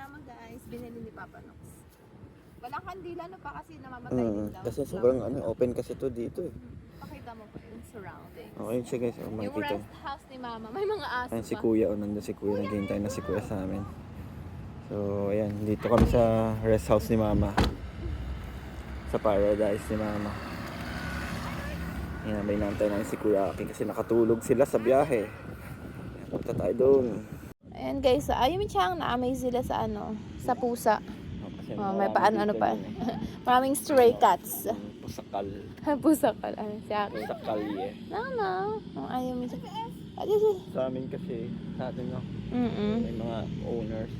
Mama guys, binili ni Papa Nox. Walang kandila no pa kasi namamatay din daw. Kasi sobrang open kasi to dito eh. Pakita mo pa yung surroundings. Okay siya guys, Yung makikita. rest house ni Mama, may mga aso Ayan si pa. Kuya, nandun si Kuya, naghihintay na si Kuya sa amin. So ayan, dito kami sa rest house ni Mama. Sa paradise ni Mama. Ayan, may nantay na si Kuya Aki kasi nakatulog sila sa biyahe. Ayan, punta tayo doon. Ayan guys, ayun siyang na-amaze sila sa sa pusa. May paano pa. Maraming stray cats. Pusakal. Pusakal. Si Aki. Pusakal eh. No. Ayaw mo siya. Sa amin kasi, sa atin no, may mga owners.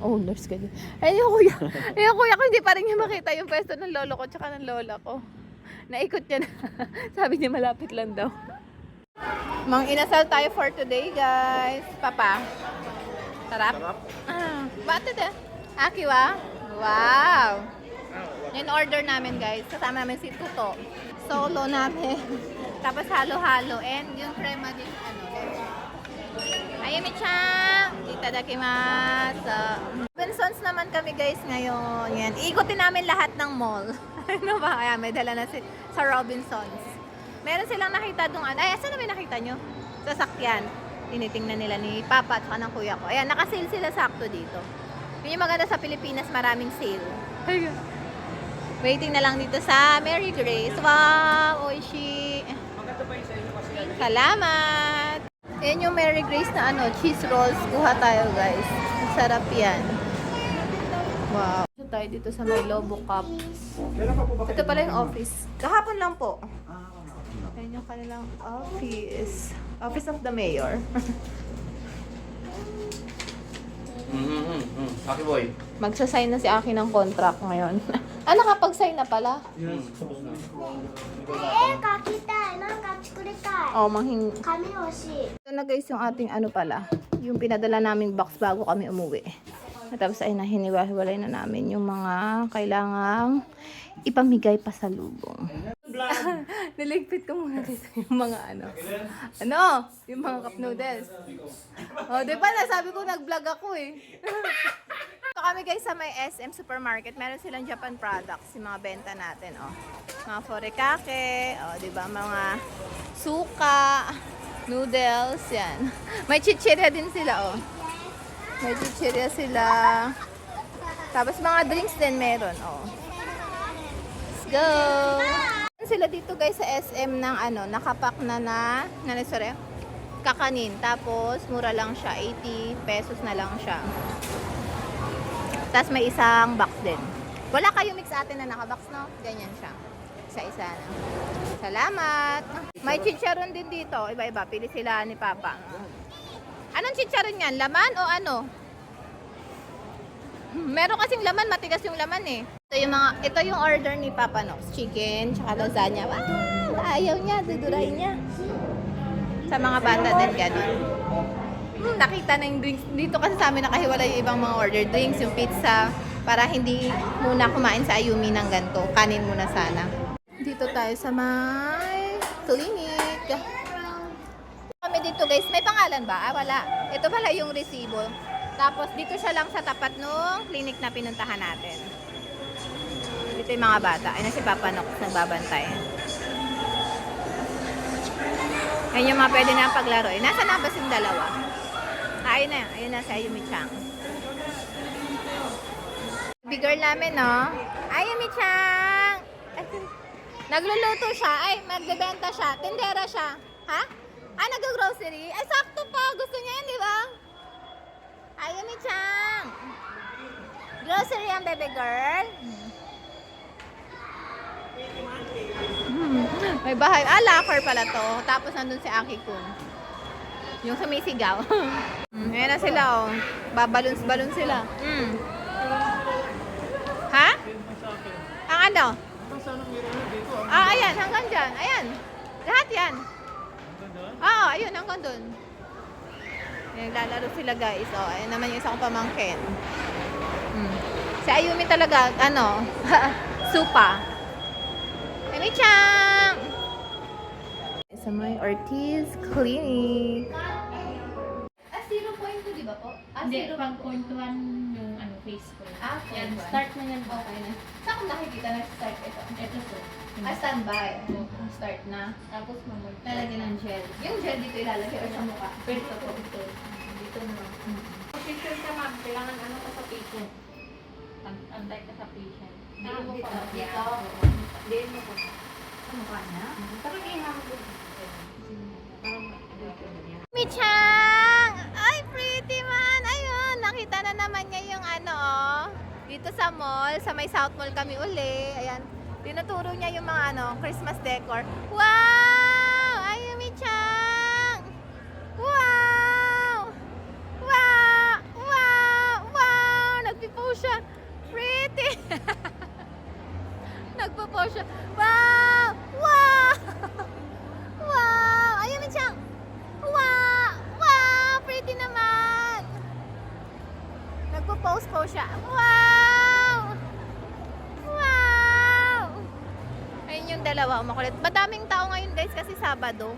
Owners ka din. Ayun yung kuya. Ayun yung kuya ko, hindi pa rin niya makita yung pwesto ng lolo ko tsaka ng lola ko. Naikot niya na. Sabi niya malapit lang daw. Mang inasal tayo for today guys. Papa. Sarap? Bakit ito? Aki wa? Wow! Yan order namin guys. Kasama namin si Tuto. Solo namin. Tapos halo-halo. And yung crema din Ayumi-chan! Itadakimasu. Robinsons naman kami guys ngayon. Yan. Ikutin namin lahat ng mall. Ano ba? Ayan, may dala na sa Robinsons. Meron silang nakita doon. Ay, saan na may nakita nyo? Sa sakyan. Tinitingnan nila ni Papa at ng kuya ko. Ayan, nakasale sila sakto dito. Yun yung maganda sa Pilipinas, maraming sale. Waiting na lang dito sa Mary Grace. Wow, oishi. Salamat. Ayan yung Mary Grace na cheese rolls. Kuha tayo guys. Sarap yan. Wow. Ito tayo dito sa may Lobo Cup. Ito pala yung office. Kahapon lang po. Ayan yung kanilang office. Office of the Mayor. Aki boy. Magsasign na si Aki ng contract ngayon. Nakapag-sign na pala. Oh, Ito na guys yung ating pala. Yung pinadala naming box bago kami umuwi. At tapos ay hiniwa-hiwalay na namin yung mga kailangang ipamigay pasalubong. Niligpit ko muna dito yung mga yung mga cup noodles. Oh, di ba nasabi ko nag-vlog ako eh. Ito kami guys sa may SM Supermarket. Meron silang Japan products, yung mga benta natin, oh. Mga forikake, oh, di ba, mga suka, noodles, yan. May chichirya din sila, oh. May chichirya sila. Tapos mga drinks din meron, oh. Let's go! Sila dito guys sa SM ng nakapak na sorry, kakanin. Tapos mura lang siya, 80 pesos na lang siya. Tapos may isang box din. Wala kayo mix atin na nakabox, no? Ganyan siya. Isa-isa na. Salamat! May chicharon din dito. Iba-iba. Pili sila ni Papa. Anong chicharon yan? Laman o ano? Meron kasing laman, matigas yung laman eh. Ito yung order ni Papa Nox. Chicken, tsaka lasagna. Ayaw niya, dudurahin niya. Sa mga bata din gano'n. Nakita na yung drinks. Dito kasi sa amin nakahiwalay yung ibang mga order. Drinks, yung pizza. Para hindi muna kumain sa Ayumi ng ganito. Kanin muna sana. Dito tayo sa may clinic. Kami dito guys. May pangalan ba? Wala. Ito pala yung resibo. Tapos dito siya lang sa tapat nung clinic na pinuntahan natin. Dito yung mga bata. Ayun na si Papa Nox nagbabantay. Ayun yung mga pwede na paglaro. Nasaan na ba yung dalawa? Ayun na. Ayun na si Ayumi-chan. Big girl namin, no? Ayumi-chan! Nagluluto siya. Ay, magbebenta siya. Tindera siya. Ha? Nag-grocery? Ay, sakto pa. Gusto niya yan, di ba? Ayumi-chan! Grocery ang baby girl. May bahay. Locker pala to. Tapos nandun si Aki-kun. Yung sumisigaw. Ayan na sila, oh. Babalons-balon sila. Ha? Ang ano? Ayan. Hanggang dyan. Ayan. Lahat yan. Oo, ayun. Hanggang dun. Naglalaro sila guys. Oh, ayun naman yung isang pamangkin. Si Ayumi talaga, supa. Ayumi-chan! Sa may Ortiz Clinic. 0.2, di ba po? Hindi, pag point 1 yung ano, face ko. Yan, point one. start na yan. Okay na. Saan ko nakikita na-start ito? Ito po. Standby. Start na. Tapos mamay. Lalagyan ng gel. Yung gel dito ilalagay o sa mukha? Pwede po ito. Dito na lang. Position ka ma'am, kailangan ano ka sa patient. Antay ka sa patient. Hindi mo dito. pa. Dito. Hindi mo pa. Sa mukha niya? Parang ihambog. Parang dito na yan. Michang! Ay, pretty man! Ayun, nakita na naman niya yung ano, oh. Dito sa mall, sa may South Mall kami uli. Ayan, tinuturo niya yung mga ano, Christmas decor. Wow! Ayun, Michang! Wow! Wow! Wow! Wow! Nagpipost siya. Pretty! Nagpo-post siya. Wow! Wow! Wow! Ayun, Michang! Wow! Wow! Pretty naman! Nagpo-post po siya. Wow! Wow! Ayun yung dalawa, makulit. Madaming tao ngayon guys kasi Sabado.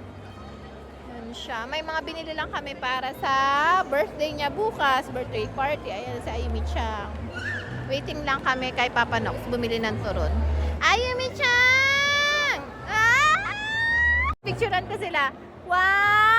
Yan siya. May mga binili lang kami para sa birthday niya bukas. Birthday party. Ayan si Ayumi Chang. Waiting lang kami kay Papa Nox. Bumili ng turon. Ayumi Chang! Ah! Picturean ko sila. Wow!